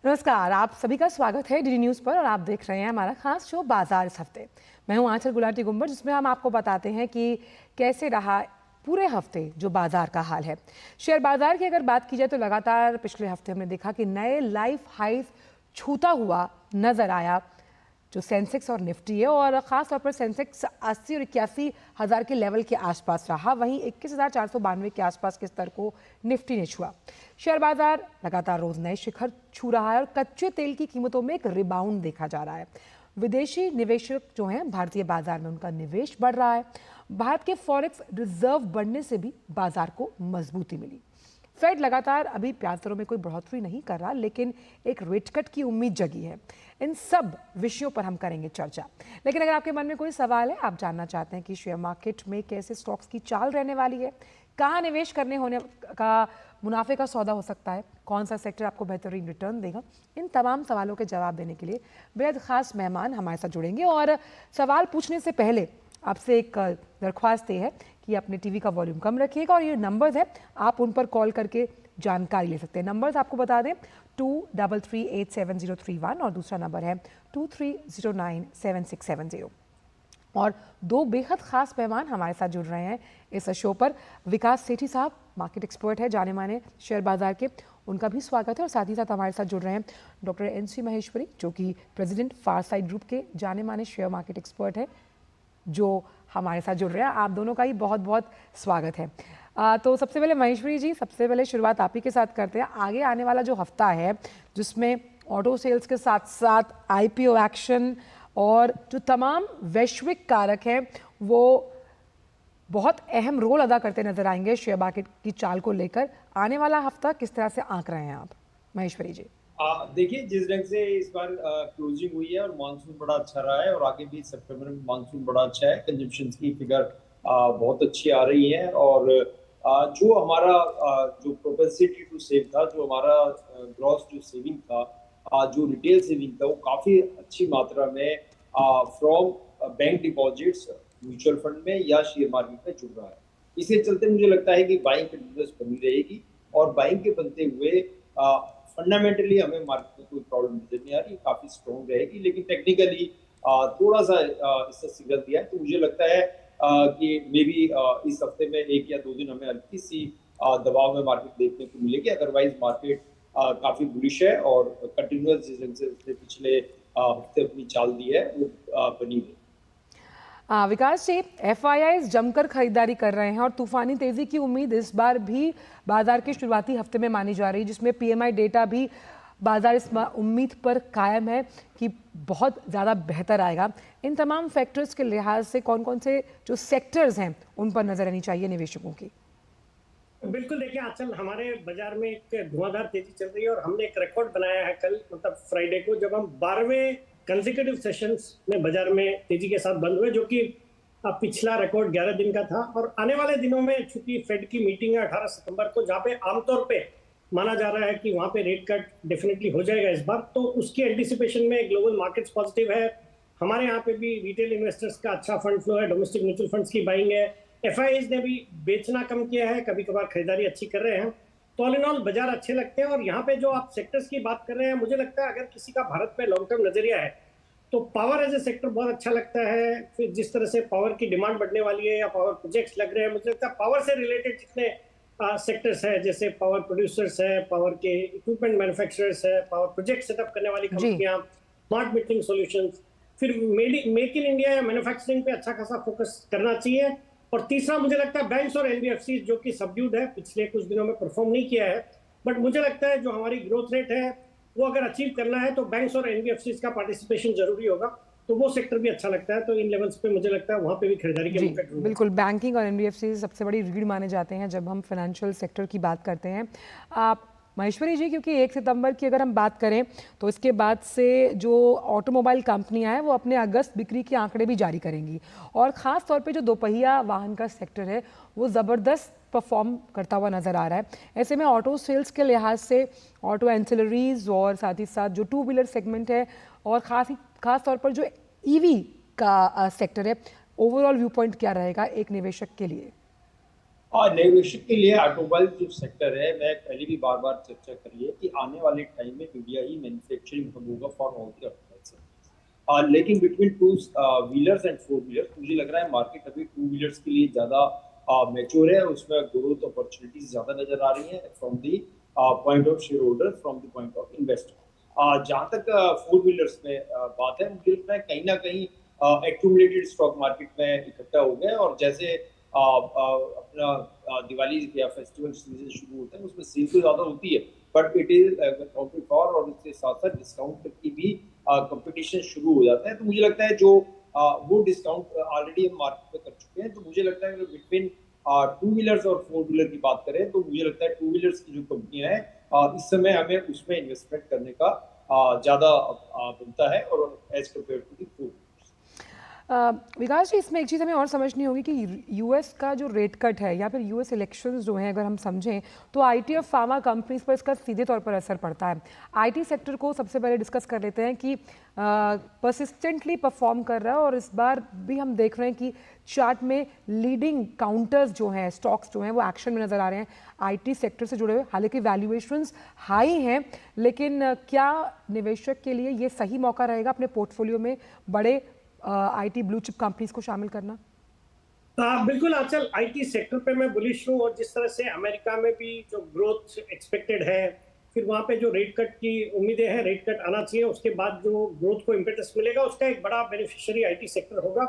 नमस्कार, आप सभी का स्वागत है डीडी न्यूज़ पर और आप देख रहे हैं हमारा खास शो बाजार इस हफ्ते। मैं हूं आंचल गुलाटी गुंबर, जिसमें हम आपको बताते हैं कि कैसे रहा पूरे हफ्ते जो बाजार का हाल है। शेयर बाजार की अगर बात की जाए तो लगातार पिछले हफ्ते हमने देखा कि नए लाइफ हाइज छूता हुआ नजर आया जो सेंसेक्स और निफ्टी है, और ख़ास तौर पर सेंसेक्स 80 और 81 हज़ार के लेवल के आसपास रहा, वहीं 21,492 के आसपास के स्तर को निफ्टी ने छुआ। शेयर बाजार लगातार रोज नए शिखर छू रहा है और कच्चे तेल की कीमतों में एक रिबाउंड देखा जा रहा है। विदेशी निवेशक जो हैं भारतीय बाजार में उनका निवेश बढ़ रहा है। भारत के फॉरेक्स रिजर्व बढ़ने से भी बाजार को मजबूती मिली। फेड लगातार अभी ब्याज दरों में कोई बढ़ोतरी नहीं कर रहा, लेकिन एक रेट कट की उम्मीद जगी है। इन सब विषयों पर हम करेंगे चर्चा। लेकिन अगर आपके मन में कोई सवाल है, आप जानना चाहते हैं कि शेयर मार्केट में कैसे स्टॉक्स की चाल रहने वाली है, कहाँ निवेश करने होने का मुनाफे का सौदा हो सकता है, कौन सा सेक्टर आपको बेहतरीन रिटर्न देगा, इन तमाम सवालों के जवाब देने के लिए बेहद खास मेहमान हमारे साथ जुड़ेंगे। और सवाल पूछने से पहले आपसे एक दरख्वास्त है कि अपने टीवी का वॉल्यूम कम रखिएगा, और ये नंबर्स है, आप उन पर कॉल करके जानकारी ले सकते हैं। नंबर्स आपको बता दें, 23387031 और दूसरा नंबर है 23097670। और दो बेहद खास मेहमान हमारे साथ जुड़ रहे हैं इस शो पर। विकास सेठी साहब मार्केट एक्सपर्ट है, जाने माने शेयर बाजार के, उनका भी स्वागत है। और साथ ही साथ हमारे साथ जुड़ रहे हैं डॉक्टर NC महेश्वरी, जो कि प्रेसिडेंट फारसाइड ग्रुप के जाने माने शेयर मार्केट एक्सपर्ट है, जो हमारे साथ जुड़ रहे हैं। आप दोनों का ही बहुत बहुत स्वागत है। तो सबसे पहले महेश्वरी जी, सबसे पहले शुरुआत आप ही के साथ करते हैं। आगे आने वाला जो हफ्ता है, जिसमें ऑटो सेल्स के साथ साथ IPO एक्शन और जो तमाम वैश्विक कारक हैं वो बहुत अहम रोल अदा करते नजर आएंगे शेयर मार्केट की चाल को लेकर। आने वाला हफ्ता किस तरह से आंक रहे हैं आप, महेश्वरी जी? देखिए, जिस ढंग से इस बार क्लोजिंग हुई है और मानसून बड़ा अच्छा रहा है और आगे भी सितंबर में मानसून बड़ा अच्छा है, कंजम्पशन की फिगर बहुत अच्छी आ रही है। और जो हमारा जो प्रोपेंसिटी टू सेव था, जो हमारा ग्रॉस जो सेविंग था, जो रिटेल सेविंग था, वो काफी अच्छी मात्रा में from bank deposits mutual fund में या शेयर मार्केट में जुड़ रहा है। इसके चलते मुझे लगता है कि बाइंग कंटिन्यूअस बनी रहेगी और बाइंग के बनते हुए फंडामेंटली हमें मार्केट में कोई प्रॉब्लम नजर नहीं आ रही, काफी स्ट्रॉन्ग रहेगी। लेकिन टेक्निकली थोड़ा सा इसका सिग्नल दिया है, तो मुझे लगता है कि मे बी इस हफ्ते में 1 या 2 दिन हमें हल्की सी दबाव में मार्केट देखने को मिलेगी। अदरवाइज मार्केट काफी बुलिश है और कंटिन्यूअस जिस ढंग से उसने पिछले हफ्ते अपनी चाल दी है वो बनी है। विकास जी, FIIs जमकर खरीदारी कर रहे हैं और तूफानी तेजी की उम्मीद इस बार भी बाजार के शुरुआती हफ्ते में मानी जा रही है, जिसमें PMI डेटा भी बाजार इस उम्मीद पर कायम है कि बहुत ज़्यादा बेहतर आएगा। इन तमाम फैक्टर्स के लिहाज से कौन कौन से जो सेक्टर्स हैं उन पर नजर रहनी चाहिए निवेशकों की? बिल्कुल, देखिए आजकल हमारे बाजार में एक धुआंधार तेजी चल रही है और हमने एक रिकॉर्ड बनाया है कल, मतलब फ्राइडे को, जब हम 12वें कंसेक्यूटिव सेशंस में बाजार में तेजी के साथ बंद हुए, जो कि पिछला रिकॉर्ड 11 दिन का था। और आने वाले दिनों में चूंकि फेड की मीटिंग है 18 सितंबर को, जहां पे आमतौर पे माना जा रहा है कि वहां पे रेट कट डेफिनेटली हो जाएगा इस बार, तो उसकी एंटिसिपेशन में ग्लोबल मार्केट्स पॉजिटिव है। हमारे यहाँ पे भी रिटेल इन्वेस्टर्स का अच्छा फंड फ्लो है, डोमेस्टिक म्यूचुअल फंड्स की बाइंग है, FIIs ने भी बेचना कम किया है, कभी कभार खरीदारी अच्छी कर रहे हैं। तो ऑल इन ऑल बाजार अच्छे लगते हैं। और यहाँ पे जो आप सेक्टर्स की बात कर रहे हैं, मुझे लगता है अगर किसी का भारत में लॉन्ग टर्म नजरिया है तो पावर एज ए सेक्टर बहुत अच्छा लगता है। फिर जिस तरह से पावर की डिमांड बढ़ने वाली है या पावर प्रोजेक्ट्स लग रहे हैं, मुझे लगता है पावर से रिलेटेड जितने सेक्टर्स है, जैसे पावर प्रोड्यूसर्स है, पावर के इक्विपमेंट मैन्युफैक्चरर्स है, पावर प्रोजेक्ट सेटअप करने वाली कंपनियां, स्मार्ट मीटरिंग सॉल्यूशंस, फिर मेक इन इंडिया या मैन्युफैक्चरिंग पे अच्छा खासा फोकस करना चाहिए। और तीसरा मुझे लगता है बैंक्स और NBFC, जो कि सबड्यूड है, पिछले कुछ दिनों में परफॉर्म नहीं किया है, बट मुझे लगता है जो हमारी ग्रोथ रेट है वो अगर अचीव करना है तो बैंक्स और NBFC का पार्टिसिपेशन जरूरी होगा, तो वो सेक्टर भी अच्छा लगता है। तो इन लेवल्स पे मुझे लगता है वहां पे भी खरीदारी के मौके ढूंढने। बिल्कुल, बैंकिंग और NBFC सबसे बड़ी रीढ़ माने जाते हैं जब हम फाइनेंशियल सेक्टर की बात करते हैं। आप महेश्वरी जी, क्योंकि 1 सितंबर की अगर हम बात करें तो इसके बाद से जो ऑटोमोबाइल कंपनियां हैं वो अपने अगस्त बिक्री के आंकड़े भी जारी करेंगी, और ख़ास तौर पे जो दोपहिया वाहन का सेक्टर है वो ज़बरदस्त परफॉर्म करता हुआ नज़र आ रहा है। ऐसे में ऑटो सेल्स के लिहाज से ऑटो एंसिलरीज और साथ ही साथ जो 2 व्हीलर सेगमेंट है और ख़ास तौर पर जो EV का सेक्टर है, ओवरऑल व्यू पॉइंट क्या रहेगा एक निवेशक के लिए? निवेशक के लिए ऑटोमोबाइल जो सेक्टर है, मैं पहले भी बार बार चर्चा करी है कि आने वाले टाइम में इंडिया ही मैन्युफैक्चरिंग हब होगा फॉर ऑल द ऑटोमोबाइल। लेकिन between two wheelers and four wheelers मुझे लग रहा है मार्केट अभी टू व्हीलर्स के लिए ज्यादा मैच्योर है, उसमें ग्रोथ अपॉर्चुनिटीज ज्यादा नजर आ रही है from the point of share holder, from the point of investor. जहां तक फोर व्हीलर्स में बात है, मुझे लगता है कहीं ना कहीं एक्यूमुलेटेड स्टॉक मार्केट में इकट्ठा हो गया, और जैसे अपना दिवाली या फेस्टिवल सीजन शुरू होता है उसमें सेल तो ज्यादा होती है, but it is counted for, और इसके साथ साथ डिस्काउंट की भी कंपटीशन शुरू हो जाता है। तो मुझे लगता है जो वो डिस्काउंट ऑलरेडी हम मार्केट में कर चुके हैं, तो मुझे लगता है बिटवीन टू व्हीलर्स और फोर व्हीलर की बात करें तो मुझे लगता है टू व्हीलर्स की जो कंपनियां हैं इस समय हमें उसमें इन्वेस्टमेंट करने का ज्यादा बनता है, और as compare to the four. Vikas ji, इसमें एक चीज़ हमें और समझनी होगी कि यूएस का जो रेट कट है या फिर यूएस इलेक्शंस जो हैं, अगर हम समझें तो आईटी और फार्मा कंपनीज पर इसका सीधे तौर पर असर पड़ता है। आईटी सेक्टर को सबसे पहले डिस्कस कर लेते हैं कि परसिस्टेंटली परफॉर्म कर रहा है, और इस बार भी हम देख रहे हैं कि चार्ट में लीडिंग काउंटर्स जो हैं, स्टॉक्स जो हैं, वो एक्शन में नज़र आ रहे हैं आईटी सेक्टर से जुड़े हुए। हालांकि वैल्यूएशंस हाई हैं, लेकिन क्या निवेशक के लिए ये सही मौका रहेगा अपने पोर्टफोलियो में बड़े आईटी ब्लू चिप कंपनीज को शामिल करना? बिल्कुल आजकल आईटी सेक्टर पे मैं बुलिश हूँ, और जिस तरह से अमेरिका में भी जो ग्रोथ एक्सपेक्टेड है, फिर वहाँ पे जो रेट कट की उम्मीदें हैं, रेट कट आना चाहिए, उसके बाद जो ग्रोथ को इम्पेटस मिलेगा उसका एक बड़ा बेनिफिशियरी आईटी सेक्टर होगा।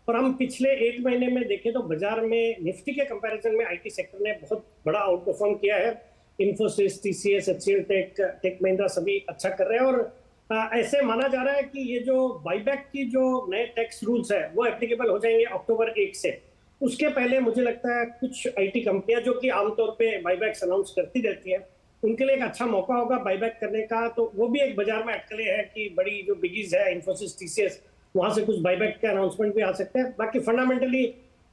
और हम पिछले एक महीने में देखें तो बाजार में निफ्टी के कंपैरिजन में आईटी सेक्टर ने बहुत बड़ा आउट परफॉर्म किया है। इन्फोसिस, टीसीएस, एचसीएल टेक, टेक महिंद्रा सभी अच्छा कर रहे हैं, और ऐसे माना जा रहा है कि ये जो बाईबैक की जो नए टैक्स रूल्स है वो एप्लीकेबल हो जाएंगे अक्टूबर 1 से। उसके पहले मुझे लगता है कुछ आईटी कंपनियां जो कि आमतौर पे बाईबैक्स अनाउंस करती रहती हैं, उनके लिए एक अच्छा मौका होगा बाईबैक करने का। तो वो भी एक बाजार में अटकलें हैं कि बड़ी जो बिगीज है इन्फोसिस, टीसीएस, वहां से कुछ बाईबैक के अनाउंसमेंट भी आ सकते हैं। बाकी फंडामेंटली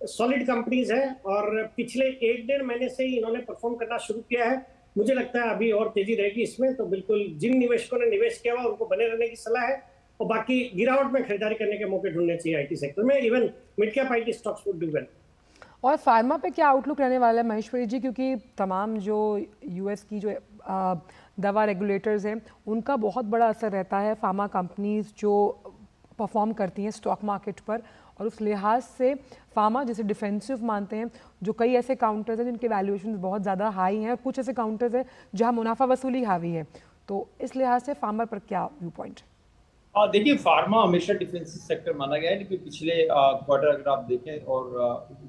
सॉलिड कंपनीज है, और पिछले एक डेढ़ महीने से ही इन्होंने परफॉर्म करना शुरू किया है। मुझे लगता है अभी और तेजी रहेगी इसमें। तो बिल्कुल जिन निवेशकों ने निवेश किया हुआ उनको बने रहने की सलाह है, और बाकी गिरावट में खरीदारी करने के मौके ढूंढने चाहिए आईटी सेक्टर में। Even mid cap IT stocks would do well. और फार्मा पे क्या आउटलुक रहने वाला है महेश्वरी जी? क्योंकि तमाम जो यूएस की जो दवा रेगुलेटर्स हैं उनका बहुत बड़ा असर रहता है फार्मा कंपनीज जो परफॉर्म करती हैं स्टॉक मार्केट पर, और उस लिहाज से फार्मा जिसे डिफेंसिव मानते हैं, जो कई ऐसे काउंटर्स हैं जिनके वैल्यूएशंस बहुत ज़्यादा हाई हैं, और कुछ ऐसे काउंटर्स हैं जहां मुनाफा वसूली हावी है, तो इस लिहाज से फार्मा पर क्या व्यू पॉइंट? देखिए, फार्मा हमेशा डिफेंसिव सेक्टर माना गया है, लेकिन पिछले क्वार्टर अगर आप देखें, और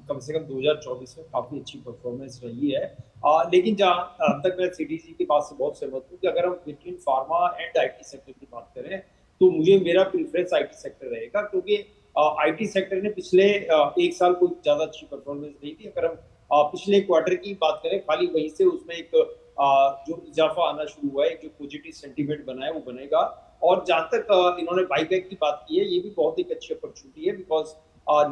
कम से कम 2024 में काफी अच्छी परफॉर्मेंस रही है। लेकिन जहाँ तक मैं सीडीजी की बात से बहुत सहमत हूँ कि अगर हम between pharma and IT sector की बात करें तो मुझे मेरा प्रेफरेंस आईटी सेक्टर रहेगा, क्योंकि आईटी सेक्टर ने पिछले एक साल कोई ज्यादा अच्छी परफॉर्मेंस नहीं थी। अगर हम पिछले क्वार्टर की बात करें, खाली वहीं से उसमें एक जो इजाफा आना शुरू हुआ है, जो पॉजिटिव सेंटीमेंट बना है वो बनेगा। और जहां तक इन्होंने बाईबैक की बात की है, ये भी बहुत एक अच्छी अपॉर्चुनिटी है, बिकॉज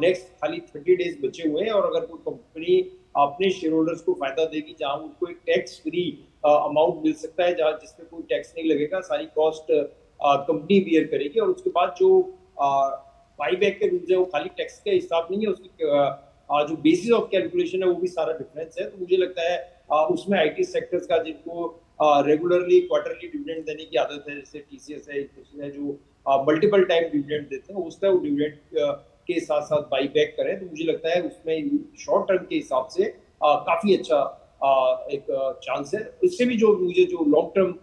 नेक्स्ट खाली 30 डेज बचे हुए हैं, और अगर कोई कंपनी अपने शेयर होल्डर्स को फायदा देगी जहां उनको एक टैक्स फ्री अमाउंट मिल सकता है, जहां जिसमें कोई टैक्स नहीं लगेगा, सारी कॉस्ट कंपनी बियर करेगी, और उसके बाद जो बाईबैक के रूल्स है वो खाली टैक्स के हिसाब नहीं है, उसकी जो बेसिस ऑफ कैलकुलेशन है वो भी सारा डिफरेंस है। तो मुझे लगता है उसमें आईटी सेक्टर्स का जिनको रेगुलरली क्वार्टरली डिविडेंड देने की आदत है, जैसे टीसीएस है जो मल्टीपल टाइम डिविडेंड देते हैं, उसका वो डिविडेंड के साथ साथ बाईबैक करें, तो मुझे लगता है उसमें शॉर्ट टर्म के हिसाब से काफी अच्छा एक चांस है। इससे भी जो मुझे जो लॉन्ग टर्म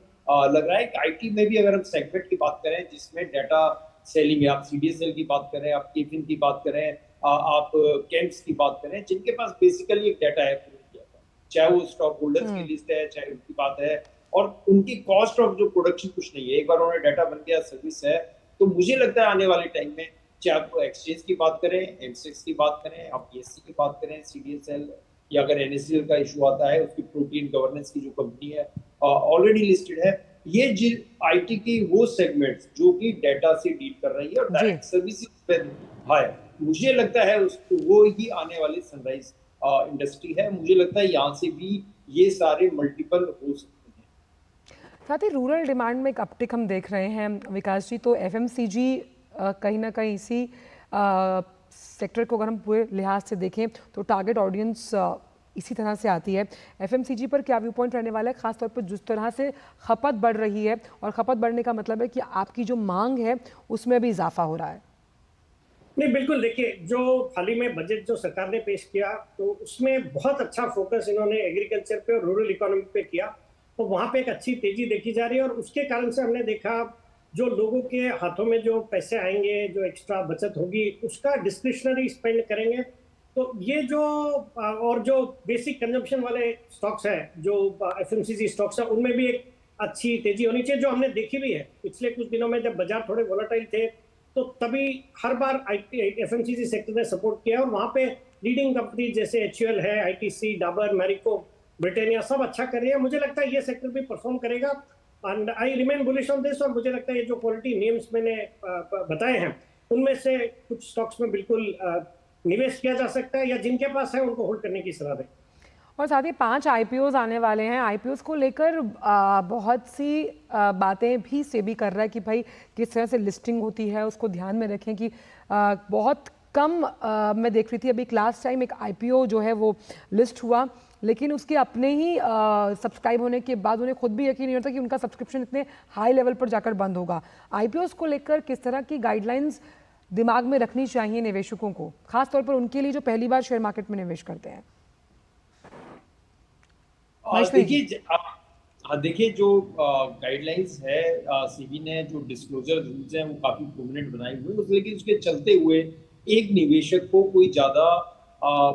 लग रहा है कि आईटी में भी अगर हम सेगमेंट की बात करें जिसमें डाटा सेलिंग है, आप सीडीएसएल की बात करें, आप केफिन की बात करें, आप कैंप्स की बात करें, जिनके पास बेसिकली एक डाटा है, चाहे वो स्टॉक होल्डर्स की लिस्ट है, चाहे उनकी बात है, और उनकी कॉस्ट ऑफ जो प्रोडक्शन कुछ नहीं है, एक बार उन्होंने डाटा बन गया, सर्विस है। तो मुझे लगता है आने वाले टाइम में चाहे आप एक्सचेंज की बात करें, एमसेक्स की बात करें, आप बीएससी की बात करें, सीडीएसएल, या अगर एनएससीएल का इशू आता है, उसकी प्रोटीन गवर्नेंस की जो कंपनी है ऑलरेडी लिस्टेड है, ये आईटी की वो सेगमेंट्स जो कि डाटा से डील कर रही है और डायरेक्ट सर्विसेज पे है, मुझे लगता है उसको वो ही आने वाली सनराइज इंडस्ट्री है। मुझे लगता है यहाँ से भी ये सारे मल्टीपल हो सकते हैं। साथ ही रूरल डिमांड में एक अपटिक हम देख रहे हैं विकास जी, तो एफएमसीजी कहीं ना कहीं इसी सेक्टर को अगर हम पूरे लिहाज से देखें तो टारगेट ऑडियंस इसी तरह से आती है। एफएमसीजी पर क्या व्यू पॉइंट रहने वाला है, खासतौर पर जिस तरह से खपत बढ़ रही है, और खपत बढ़ने का मतलब है कि आपकी जो मांग है उसमें भी इजाफा हो रहा है। नहीं, बिल्कुल देखिए, जो हाल ही में बजट जो सरकार ने पेश किया तो उसमें बहुत अच्छा फोकस इन्होंने एग्रीकल्चर पे और रूरल इकोनॉमी पे किया, तो वहाँ पे एक अच्छी तेजी देखी जा रही है। और उसके कारण से हमने देखा जो लोगों के हाथों में जो पैसे आएंगे, जो एक्स्ट्रा बचत होगी, उसका डिस्क्रिशनरी स्पेंड करेंगे। तो ये जो और जो बेसिक कंजम्पशन वाले स्टॉक्स है, जो एफएमसीजी स्टॉक्स है, उनमें भी एक अच्छी तेजी होनी चाहिए, जो हमने देखी भी है पिछले कुछ दिनों में। जब बाजार थोड़े वोलेटाइल थे तो तभी हर बार एफएमसीजी सेक्टर ने सपोर्ट किया, और वहां पे लीडिंग कंपनी जैसे एचयूएल है, आईटीसी, डाबर, मैरिको, ब्रिटानिया सब अच्छा कर रही है। मुझे लगता है ये सेक्टर भी परफॉर्म करेगा, and I remain bullish on this. और मुझे लगता है ये जो क्वालिटी नेम्स मैंने बताए हैं उनमें से कुछ स्टॉक्स में बिल्कुल निवेश किया जा सकता है, या जिनके पास है उनको होल्ड करने की सलाह दें। और साथ ही 5 आईपीओज आने वाले हैं। आईपीओज को लेकर बहुत सी बातें भी सेबी कर रहा है कि भाई किस तरह से लिस्टिंग होती है, उसको ध्यान में रखें कि बहुत कम मैं देख रही थी अभी लास्ट टाइम एक आईपीओ जो है वो लिस्ट हुआ, लेकिन उसके अपने ही सब्सक्राइब होने के बाद उन्हें खुद भी यकीन नहीं होता कि उनका सब्सक्रिप्शन इतने हाई लेवल पर जाकर बंद होगा। आईपीओज को लेकर किस तरह की गाइडलाइंस दिमाग में रखनी चाहिए निवेशकों को, खासतौर पर उनके लिए जो पहली बार शेयर मार्केट में निवेश करते हैं? देखिए जो गाइडलाइंस है, सीबी ने जो डिस्क्लोजर रूल्स हैं वो काफी प्रोमिनेंट बनाए हुए हैं, लेकिन उसके चलते हुए एक निवेशक को कोई ज्यादा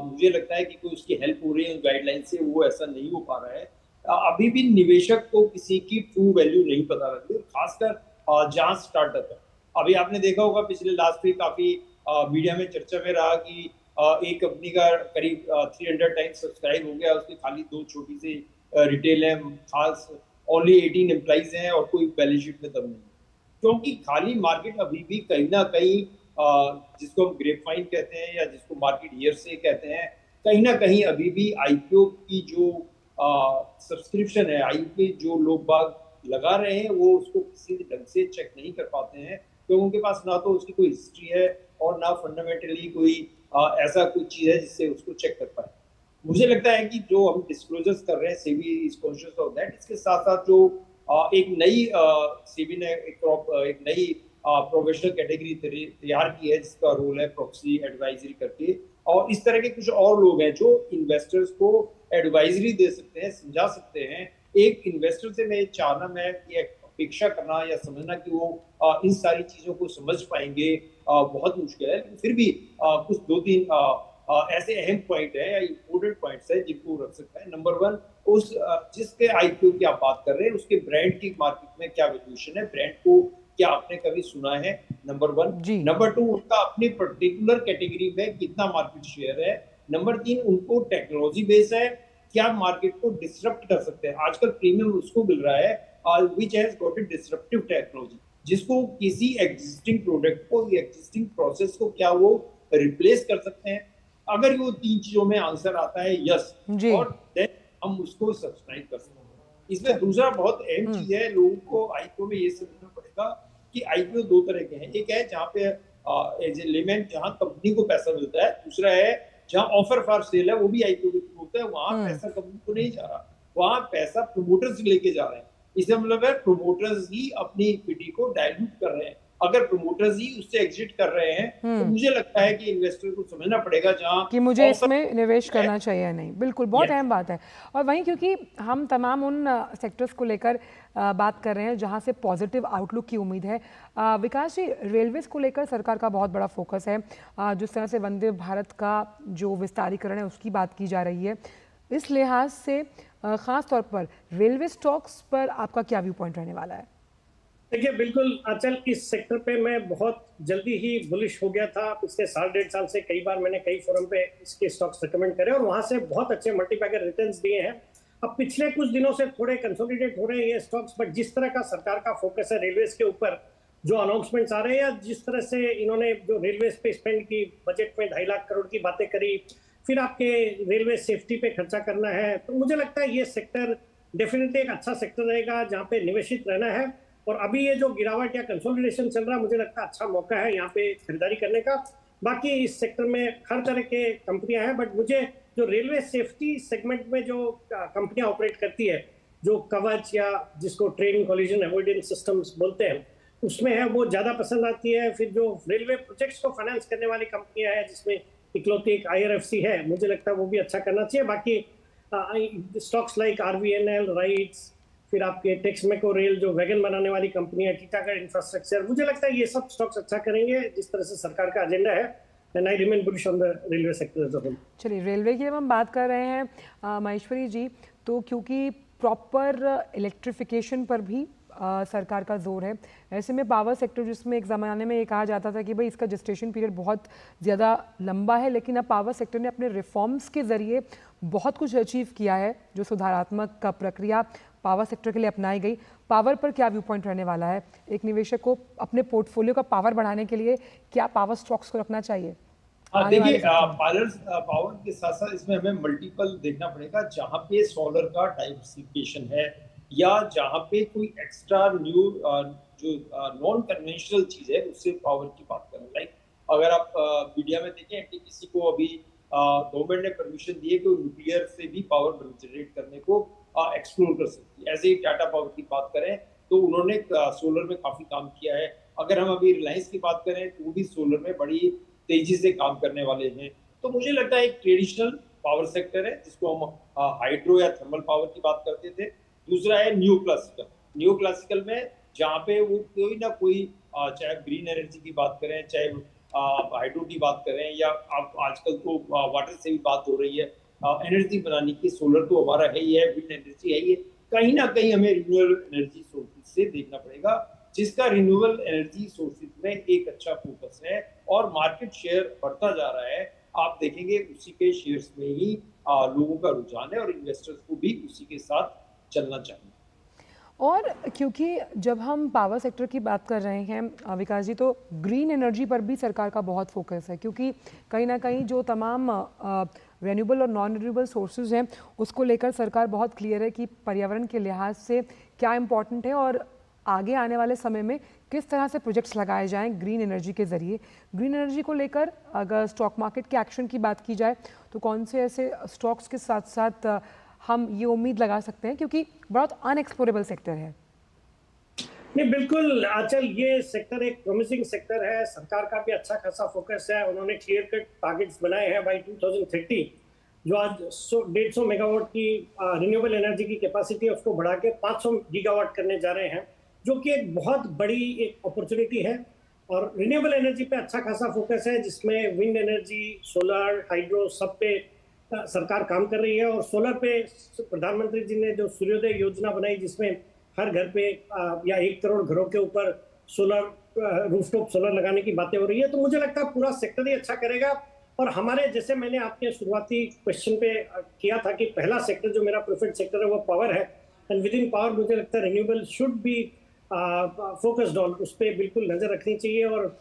मुझे लगता है कि कोई उसकी हेल्प हो रही है उस गाइडलाइन से, वो ऐसा नहीं हो पा रहा है। अभी भी निवेशक को किसी की ट्रू वैल्यू नहीं पता लगती, खासकर जहाँ स्टार्टअप है। अभी आपने देखा होगा पिछले लास्ट वीक काफी मीडिया में चर्चा में रहा कि एक कंपनी का करीब 300 टाइम्स सब्सक्राइब हो गया, उसकी खाली 2 छोटी सी रिटेल है, खास ओनली 18 एम्प्लॉइज हैं और कोई बैलेंस शीट में दम नहीं, क्योंकि खाली मार्केट अभी भी कहीं ना कहीं जिसको हम ग्रेपवाइन कहते हैं या जिसको मार्केट ईयर से कहते हैं, कहीं ना कहीं अभी भी आईपीओ की जो सब्सक्रिप्शन है, आईपीओ जो लोग बाग लगा रहे हैं, वो उसको किसी ढंग से चेक नहीं कर पाते हैं, क्योंकि उनके पास ना तो उसकी कोई हिस्ट्री है और ना फंडामेंटली कोई ऐसा कोई चीज है जिससे उसको चेक कर पाए। मुझे लगता है कि जो हम डिस्क्लोजर्स कर रहे हैं, SEBI is conscious of that. इसके साथ साथ जो एक नई सेबी ने एक नई प्रोफेशनल कैटेगरी तैयार की है जिसका रोल है प्रॉक्सी एडवाइजरी करके, और इस तरह के कुछ और लोग हैं जो इन्वेस्टर्स को एडवाइजरी दे सकते हैं, समझा सकते हैं। एक इन्वेस्टर से मैं चाहना, मैं ये अपेक्षा करना या समझना कि वो इन सारी चीजों को समझ पाएंगे बहुत मुश्किल है, लेकिन फिर भी कुछ 2-3 ऐसे अहम पॉइंट है या इम्पोर्टेंट पॉइंट्स है जिनको रख सकता है। नंबर 1, उस जिसके आईपीओ की आप बात कर रहे हैं उसके ब्रांड की मार्केट में क्या वैल्यूएशन है, ब्रांड को क्या आपने कभी सुना है, नंबर 1। जी। नंबर 2, उनका अपनी पर्टिकुलर कैटेगरी में कितना मार्केट शेयर है। नंबर 3, उनको टेक्नोलॉजी बेस है, क्या मार्केट को डिसरप्ट कर सकते हैं। आजकल प्रीमियम उसको मिल रहा है which has got a disruptive technology, जिसको किसी एग्जिस्टिंग प्रोडक्ट को, एग्जिस्टिंग प्रोसेस को क्या वो रिप्लेस कर सकते हैं। अगर वो 3 चीजों में आंसर आता है यस, और देन हम उसको सब्सक्राइब कर सकते हैं। इसमें दूसरा बहुत अहम चीज है, लोगों को आईपीओ में ये समझना पड़ेगा कि आईपीओ 2 तरह के हैं। एक है जहाँ पे एज ए लेमैन जहाँ कंपनी को पैसा मिलता है, दूसरा है जहाँ ऑफर फॉर सेल है, वो भी आईपीओ के थ्रू होता है। वहां पैसा कंपनी को नहीं जा रहा, वहां पैसा प्रोमोटर्स लेके जा रहे हैं। इसका मतलब है प्रोमोटर्स ही अपनी इक्विटी को डाइल्यूट कर रहे हैं। अगर प्रोमोटर्स ही उससे एग्जिट कर रहे हैं तो मुझे लगता है कि इन्वेस्टर को समझना पड़ेगा जहां कि मुझे इसमें निवेश करना चाहिए या नहीं। बिल्कुल, बहुत अहम बात है। और वहीं क्योंकि हम तमाम उन सेक्टर्स को लेकर बात कर रहे हैं जहां से पॉजिटिव आउटलुक की उम्मीद है, विकास जी, रेलवेज को लेकर सरकार का बहुत बड़ा फोकस है। जिस तरह से वंदे भारत का जो विस्तारीकरण है उसकी बात की जा रही है, इस लिहाज से खास तौर पर रेलवे स्टॉक्स पर आपका क्या व्यू पॉइंट रहने वाला है? देखिए, बिल्कुल अचल, इस सेक्टर पे मैं बहुत जल्दी ही बुलिश हो गया था। पिछले 1.5 साल से कई बार मैंने कई फोरम पे इसके स्टॉक्स रिकमेंड करे और वहां से बहुत अच्छे मल्टीबैगर रिटर्न्स दिए हैं। अब पिछले कुछ दिनों से थोड़े कंसोलिडेट हो रहे हैं ये स्टॉक्स, बट जिस तरह का सरकार का फोकस है रेलवेज के ऊपर, जो अनाउंसमेंट्स आ रहे हैं, या जिस तरह से इन्होंने जो रेलवेज पे स्पेंड की, बजट में 2.5 लाख करोड़ की बातें करी, फिर आपके रेलवे सेफ्टी पे खर्चा करना है, तो मुझे लगता है ये सेक्टर डेफिनेटली एक अच्छा सेक्टर रहेगा जहाँ पे निवेशित रहना है। और अभी ये जो गिरावट या कंसोलिडेशन चल रहा है, मुझे लगता है अच्छा मौका है यहाँ पे खरीदारी करने का। बाकी इस सेक्टर में हर तरह के कंपनियां हैं, बट मुझे जो रेलवे सेफ्टी सेगमेंट में जो कंपनियां ऑपरेट करती है, जो कवच या जिसको ट्रेन कोलिजन अवॉइडेंस सिस्टम्स बोलते हैं, उसमें है वो ज़्यादा पसंद आती है। फिर जो रेलवे प्रोजेक्ट्स को फाइनेंस करने वाली कंपनियां हैं, जिसमें इकलौती एक IRFC है, मुझे लगता है वो भी अच्छा करना चाहिए। बाकी स्टॉक्स लाइक RVNL, राइट्स, फिर आपके टेक्समेको रेल जो वैगन बनाने वाली कंपनी है, टीटागढ़ इंफ्रास्ट्रक्चर, मुझे लगता है ये सब स्टॉक्स अच्छा करेंगे जिस तरह से सरकार का एजेंडा है। And I remain bullish on the railway sector as a whole. चलिए, रेलवे की जब हम बात कर रहे हैं महेश्वरी जी, तो क्योंकि प्रॉपर इलेक्ट्रिफिकेशन पर भी सरकार का जोर है, ऐसे में पावर सेक्टर, जिसमें एक ज़माने में ये कहा जाता था कि भाई इसका जेस्टेशन पीरियड बहुत ज़्यादा लंबा है, लेकिन अब पावर सेक्टर ने अपने रिफॉर्म्स के ज़रिए बहुत कुछ अचीव किया है। जो सुधारात्मक का प्रक्रिया पावर सेक्टर के लिए अपनाई गई, पावर पर क्या व्यू पॉइंट रहने वाला है? एक निवेशक को अपने पोर्टफोलियो का पावर बढ़ाने के लिए क्या पावर स्टॉक्स को रखना चाहिए? देखिए, पावर के साथ साथ इसमें हमें मल्टीपल देखना पड़ेगा। जहाँ पे सोलर का डाइवर्सिफिकेशन है या जहाँ पे कोई एक्स्ट्रा न्यू जो नॉन कन्वेंशनल चीज है, उससे पावर की बात करें। लाइक अगर आप मीडिया में देखें, NTPC को अभी गवर्नमेंट ने परमिशन दी है कि वो न्यूक्लियर से भी पावर जनरेट करने को एक्सप्लोर कर सकती है। ऐसे ही टाटा पावर की बात करें तो उन्होंने सोलर में काफी काम किया है। अगर हम अभी रिलायंस की बात करें तो वो भी सोलर में बड़ी तेजी से काम करने वाले हैं। तो मुझे लगता है एक ट्रेडिशनल पावर सेक्टर है जिसको हम हाइड्रो या थर्मल पावर की बात करते थे। दूसरा है न्यू क्लासिकल। न्यू क्लासिकल में जहाँ पे वो कोई ना कोई चाहे ग्रीन एनर्जी की बात करें, चाहे हाइड्रो की बात करें, या आप आजकल तो वाटर से भी बात हो रही है एनर्जी बनाने की। सोलर तो हमारा है ही है, विंड एनर्जी है ही है। कहीं ना कहीं हमें रिन्यूएबल एनर्जी सोर्सेज से देखना पड़ेगा, जिसका रिन्यूएबल एनर्जी सोर्सेज में एक अच्छा फोकस है और मार्केट शेयर बढ़ता जा रहा है। आप देखेंगे उसी के शेयर्स में ही लोगों का रुझान है और इन्वेस्टर्स को भी उसी के साथ चलना चाहिए। और क्योंकि जब हम पावर सेक्टर की बात कर रहे हैं विकास जी, तो ग्रीन एनर्जी पर भी सरकार का बहुत फोकस है, क्योंकि कहीं ना कहीं जो तमाम रेन्यूएबल और नॉन रिन्यूएबल सोर्सेज हैं, उसको लेकर सरकार बहुत क्लियर है कि पर्यावरण के लिहाज से क्या इम्पोर्टेंट है और आगे आने वाले समय में किस तरह से प्रोजेक्ट्स लगाए जाएं ग्रीन एनर्जी के ज़रिए। ग्रीन एनर्जी को लेकर अगर स्टॉक मार्केट के एक्शन की बात की जाए तो कौन से ऐसे स्टॉक्स के साथ साथ हम ये उम्मीद लगा सकते हैं, क्योंकि बहुत अनएक्सप्लोरेबल सेक्टर है? नहीं, बिल्कुल आंचल, ये सेक्टर एक प्रॉमिसिंग सेक्टर है। सरकार का भी अच्छा खासा फोकस है। उन्होंने क्लियर कट टारगेट्स बनाए हैं बाई 2030। जो आज 150 मेगावाट की रिन्यूएबल एनर्जी की कैपेसिटी है, उसको बढ़ा के 500 गीगावाट करने जा रहे हैं, जो कि एक बहुत बड़ी एक अपॉर्चुनिटी है। और रिन्यूएबल एनर्जी पे अच्छा खासा फोकस है, जिसमें विंड एनर्जी, सोलर, हाइड्रो, सब पे सरकार काम कर रही है। और सोलर पे प्रधानमंत्री जी ने जो सूर्योदय योजना बनाई, जिसमें हर घर पे या 1 करोड़ घरों के ऊपर सोलर रूफटॉप सोलर लगाने की बातें हो रही है। तो मुझे लगता है पूरा सेक्टर ही अच्छा करेगा। और हमारे, जैसे मैंने आपके शुरुआती क्वेश्चन पे किया था कि पहला सेक्टर जो मेरा प्रेफर्ड सेक्टर है वो पावर है, एंड विद इन पावर मुझे लगता है renewable should be focused on, उस पर बिल्कुल नजर रखनी चाहिए। और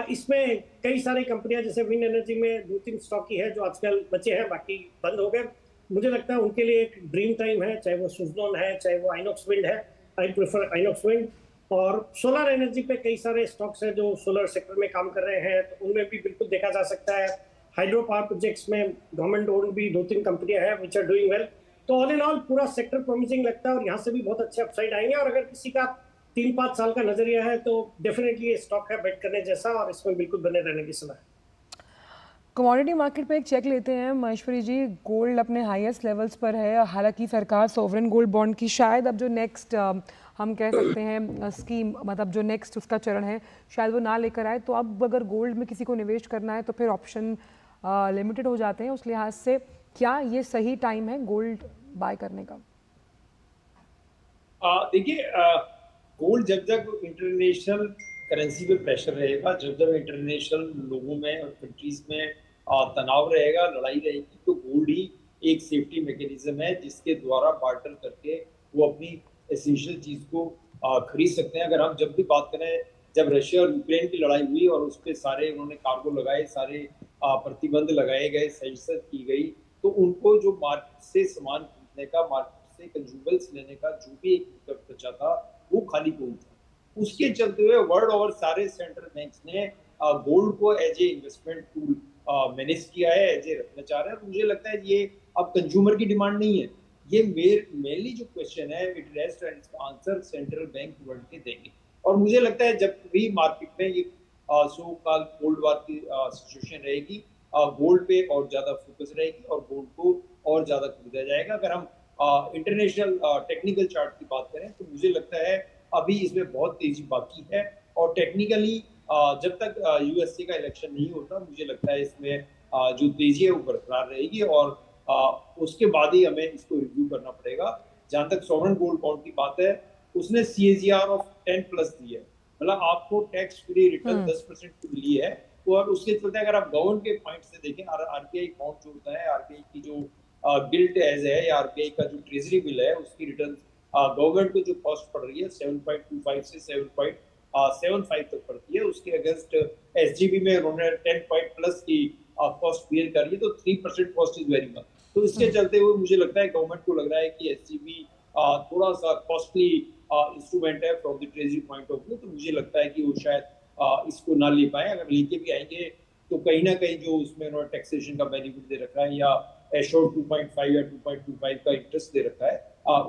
इसमें कई सारी कंपनियां, जैसे विंड एनर्जी में 2-3 स्टॉक ही है जो आजकल बचे हैं, बाकी बंद हो गए। मुझे लगता है उनके लिए एक ड्रीम टाइम है, चाहे वो सुजलॉन है, चाहे वो आइनॉक्स विंड है। I prefer INOX wind. और सोलर एनर्जी पे कई सारे स्टॉक्स हैं जो सोलर सेक्टर में काम कर रहे हैं, तो उनमें भी बिल्कुल देखा जा सकता है। हाइड्रो पावर प्रोजेक्ट्स में गवर्नमेंट ओन्ड भी 2-3 कंपनियां हैं विच आर डूइंग वेल। तो ऑल इन ऑल पूरा सेक्टर प्रॉमिसिंग लगता है और यहाँ से भी बहुत अच्छे अपसाइड आएंगे। और अगर किसी का 3-5 साल का नजरिया है तो डेफिनेटली ये स्टॉक है बेट करने जैसा, और इसमें बिल्कुल बने रहने की सलाह है। कमोडिटी मार्केट पे एक चेक लेते हैं महेश्वरी जी। गोल्ड अपने हाईएस्ट लेवल्स पर है, हालांकि सरकार सोवरेन गोल्ड बॉन्ड की शायद अब जो नेक्स्ट हम कह सकते हैं स्कीम, मतलब जो नेक्स्ट उसका चरण है, शायद वो ना लेकर आए। तो अब अगर गोल्ड में किसी को निवेश करना है तो फिर ऑप्शन लिमिटेड हो जाते हैं। उस लिहाज से क्या ये सही टाइम है गोल्ड बाय करने का? देखिए, गोल्ड जब इंटरनेशनल करेंसी पे प्रेशर रहेगा, जब इंटरनेशनल लोगों में और कंट्रीज में तनाव रहेगा, लड़ाई रहेगी, तो गोल्ड ही एक सेफ्टी मैकेनिज्म है जिसके द्वारा बार्टर करके वो अपनी एसेंशियल चीज को खरीद सकते हैं। अगर हम जब भी बात करें, जब रशिया और यूक्रेन की लड़ाई हुई और उस पर सारे उन्होंने कार्गो लगाए, सारे प्रतिबंध लगाए गए, सैंक्शन की गई, तो उनको जो मार्केट से सामान खरीदने का, मार्केट से कंज्यूमेबल्स लेने का जो भी एक बचा था, वो खाली गोल्ड था। उसके चलते हुए वर्ल्ड ओवर सारे सेंट्रल बैंक्स ने गोल्ड को as a investment tool manage किया है, ऐसे रखना चाह रहे हैं। मुझे लगता है ये अब कंज्यूमर की डिमांड नहीं है, ये मेनली जो क्वेश्चन है इट रेस्ट एंड इसका आंसर सेंट्रल बैंक वर्ल्ड के देंगे। और मुझे लगता है जब भी मार्केट में ये सो कॉल कोल्ड वार की सिचुएशन रहेगी, गोल्ड पे और ज्यादा फोकस रहेगी और गोल्ड को और ज्यादा खरीदा जाएगा। अगर हम इंटरनेशनल टेक्निकल चार्ट की बात करें तो मुझे लगता है अभी इसमें बहुत तेजी बाकी है, और टेक्निकली जब तक यूएसए का इलेक्शन नहीं होता मुझे लगता है इसमें जो तेजी है वो बरकरार रहेगी, और उसके बाद ही हमें इसको रिव्यू करना पड़ेगा। जहां तक सॉवरेन गोल्ड बॉन्ड की बात है, उसने CAGR ऑफ 10+ दी है, मतलब आपको टैक्स फ्री रिटर्न 10% की मिली है। और उसके चलते अगर आप गवर्नमेंट के पॉइंट से देखें, आरबीआई बॉन्ड जो होता है, आरबीआई की जो गिल्ट एज है या आरबीआई का जो ट्रेजरी बिल है उसकी रिटर्न गवर्नमेंट को जो कॉस्ट पड़ रही है 7.25 से 7.75 तक पड़ती है, उसके अगेंस्ट एसजीबी में उन्होंने 10+ की कॉस्ट बियर कर रही है, तो 3% कॉस्ट इज वेरी मच। तो इसके चलते हुए मुझे लगता है गवर्नमेंट को लग रहा है कि एसजीबी थोड़ा सा कॉस्टली इंस्ट्रूमेंट है from the treasury point of view, तो मुझे लगता है कि वो शायद इसको ना ले पाए। अगर लेके भी आएंगे तो कहीं ना कहीं जो उसमें उन्होंने टैक्सेशन का बेनिफिट दे रखा है या एश्योर्ड 2.5 या 2.25 का इंटरेस्ट दे रखा है,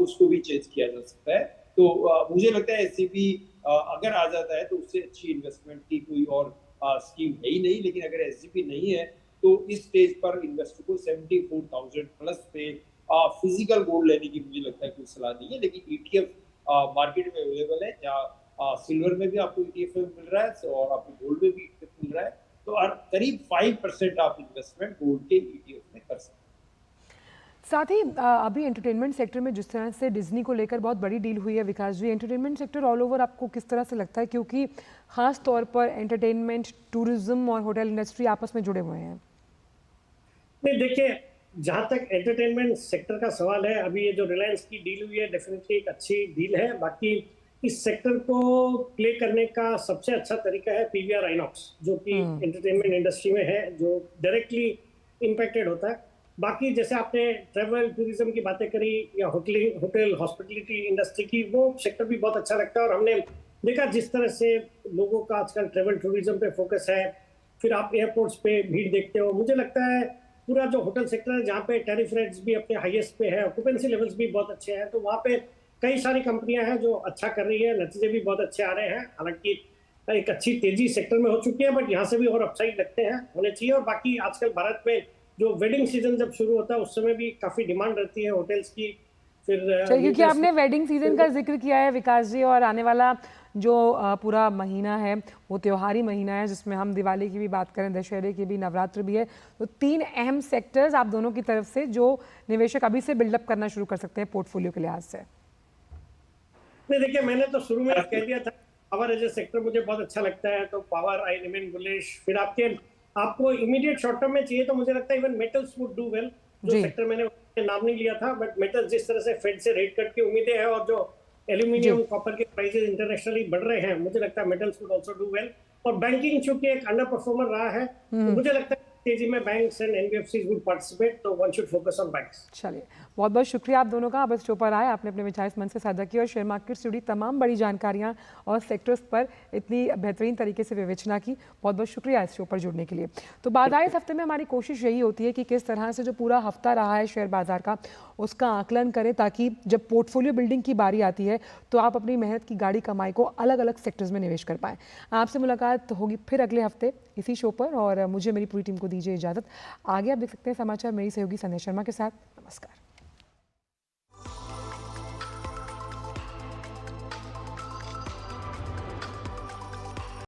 उसको भी चेंज किया जा सकता है। तो मुझे लगता है एससीबी अगर आ जाता है तो उससे अच्छी इन्वेस्टमेंट की कोई और स्कीम है ही नहीं। लेकिन अगर एसजीपी नहीं है तो इस स्टेज पर इन्वेस्टर को 74,000+ पे फिजिकल गोल्ड लेने की मुझे लगता है कोई सलाह नहीं है। लेकिन ईटीएफ मार्केट में अवेलेबल है, जहाँ सिल्वर में भी आपको ईटीएफ मिल रहा है और आपको गोल्ड में भी ईटीएफ मिल रहा है, तो करीब 5% आप इन्वेस्टमेंट गोल्ड के ईटीएफ में कर सकते हैं। साथ ही अभी एंटरटेनमेंट सेक्टर में जिस तरह से डिज्नी को लेकर बहुत बड़ी डील हुई है, विकास जी, एंटरटेनमेंट सेक्टर ऑल ओवर आपको किस तरह से लगता है, क्योंकि खास तौर पर एंटरटेनमेंट, टूरिज्म और होटल इंडस्ट्री आपस में जुड़े हुए हैं? नहीं, देखिए, जहां तक एंटरटेनमेंट सेक्टर का सवाल है, अभी ये जो रिलायंस की डील हुई है डेफिनेटली एक अच्छी डील है। बाकी इस सेक्टर को प्ले करने का सबसे अच्छा तरीका है पीवीआर आइनॉक्स, जो कि एंटरटेनमेंट इंडस्ट्री में है, जो डायरेक्टली इम्पैक्टेड होता है। बाकी जैसे आपने ट्रैवल टूरिज्म की बातें करी या होटल हॉस्पिटलिटी इंडस्ट्री की, वो सेक्टर भी बहुत अच्छा लगता है। और हमने देखा जिस तरह से लोगों का आजकल ट्रैवल टूरिज्म पे फोकस है, फिर आप एयरपोर्ट्स पे भीड़ देखते हो। मुझे लगता है पूरा जो होटल सेक्टर है, जहाँ पे टैरिफ रेट्स भी अपने हाईएस्ट पे है, ऑक्यूपेंसी लेवल्स भी बहुत अच्छे हैं, तो वहाँ पे कई सारी कंपनियां हैं जो अच्छा कर रही है, नतीजे भी बहुत अच्छे आ रहे हैं। हालांकि एक अच्छी तेजी सेक्टर में हो चुकी है, बट यहाँ से भी और अपसाइड लगते हैं, होने चाहिए। और बाकी आजकल भारत में जो वेडिंग सीजन जब शुरू होता है उस समय भी काफी डिमांड रहती है होटल्स की। फिर क्योंकि आपने वेडिंग सीजन का जिक्र किया है विकास जी, और आने वाला जो पूरा महीना है वो त्योहारी महीना है, जिसमें हम दिवाली की भी बात करें, दशहरे की भी, नवरात्र भी है, तो 3 अहम सेक्टर्स आप दोनों की तरफ से जो निवेशक अभी से बिल्डअप करना शुरू कर सकते हैं पोर्टफोलियो के लिहाज से। नहीं, देखिए, मैंने तो शुरू में कह दिया था पावर एज ए सेक्टर मुझे बहुत अच्छा लगता है, तो पावर आई रिमेन बुलिश। फिर आपको इमीडिएट शॉर्ट टर्म में चाहिए तो मुझे लगता है even metals would do well, जो सेक्टर मैंने नाम नहीं लिया था, बट मेटल्स जिस तरह से फेड से रेट कट की उम्मीदें हैं और जो एल्यूमिनियम कॉपर के प्राइसेस इंटरनेशनली बढ़ रहे हैं, मुझे लगता है metals would also do well. और बैंकिंग चूंकि एक अंडर परफॉर्मर रहा है, तो मुझे लगता है तेजी में banks and NBFCs would participate, तो one should focus on banks. चलिए, बहुत बहुत शुक्रिया आप दोनों का, आप इस शो पर आए, आपने अपने विचार इस मन से साझा किया और शेयर मार्केट से जुड़ी तमाम बड़ी जानकारियां और सेक्टर्स पर इतनी बेहतरीन तरीके से विवेचना की। बहुत बहुत शुक्रिया इस शो पर जुड़ने के लिए। तो बाजार इस हफ्ते में हमारी कोशिश यही होती है कि किस तरह से जो पूरा हफ्ता रहा है शेयर बाजार का, उसका आकलन करें, ताकि जब पोर्टफोलियो बिल्डिंग की बारी आती है तो आप अपनी मेहनत की गाड़ी कमाई को अलग अलग सेक्टर्स में निवेश कर पाएँ। आपसे मुलाकात होगी फिर अगले हफ्ते इसी शो पर, और मुझे मेरी पूरी टीम को दीजिए इजाज़त। आगे आप देख सकते हैं समाचार मेरी सहयोगी संध्या शर्मा के साथ। नमस्कार।